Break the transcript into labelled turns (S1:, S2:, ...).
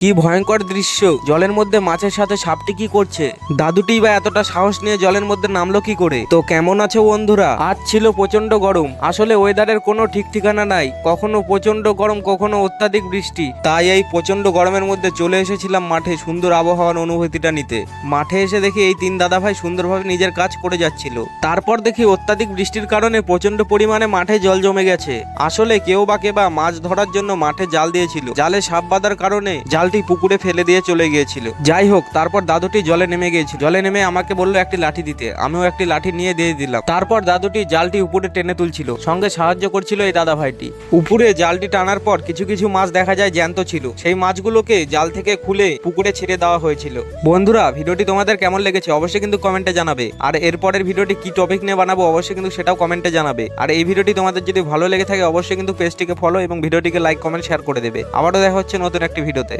S1: কি ভয়ঙ্কর দৃশ্য! জলের মধ্যে মাছের সাথে সাপটি কি করছে? দাদুটি বা এতটা সাহস নিয়ে জলের মধ্যে নামলো কি করে? তো কেমন আছো বন্ধুরা? আজ ছিল প্রচন্ড গরম। আসলে ওয়েদারের কোনো ঠিক ঠিকানা নাই, কখনো প্রচন্ড গরম, কখনো অত্যাধিক বৃষ্টি। তাই এই প্রচন্ড গরমের মধ্যে চলে এসেছিলাম মাঠে সুন্দর আবহাওয়ার অনুভূতিটা নিতে। মাঠে এসে দেখি এই তিন দাদা ভাই সুন্দরভাবে নিজের কাজ করে যাচ্ছিল। তারপর দেখি অত্যাধিক বৃষ্টির কারণে প্রচন্ড পরিমাণে মাঠে জল জমে গেছে। আসলে কেউ বা কে বা মাছ ধরার জন্য মাঠে জাল দিয়েছিল, জালে সাপ বাঁধার কারণে জালটি পুকুরে ফেলে দিয়ে চলে গিয়েছিল। যাই হোক, তারপর দাদুটি জলে নেমে গিয়েছিল। জলে নেমে আমাকে বললো একটি লাঠি দিতে, আমিও একটি লাঠি নিয়ে দিয়ে দিলাম। তারপর দাদুটি জালটি উপরে টেনে তুলছিল, সঙ্গে সাহায্য করছিল এই দাদা ভাইটি। উপরে জালটি টানার পর কিছু কিছু মাছ দেখা যায় জ্যান্ত ছিল। সেই মাছগুলোকে জাল থেকে খুলে পুকুরে ছেড়ে দেওয়া হয়েছিল। বন্ধুরা, ভিডিওটি তোমাদের কেমন লেগেছে অবশ্যই কিন্তু কমেন্টে জানাবে। আর এরপরের ভিডিওটি কি টপিক নিয়ে বানাবো অবশ্যই কিন্তু সেটাও কমেন্টে জানাবে। আর এই ভিডিওটি তোমাদের যদি ভালো লেগে থাকে অবশ্যই কিন্তু পেজটিকে ফলো এবং ভিডিওটিকে লাইক কমেন্ট শেয়ার করে দেবে। আবারও দেখা হচ্ছে নতুন একটি ভিডিওতে।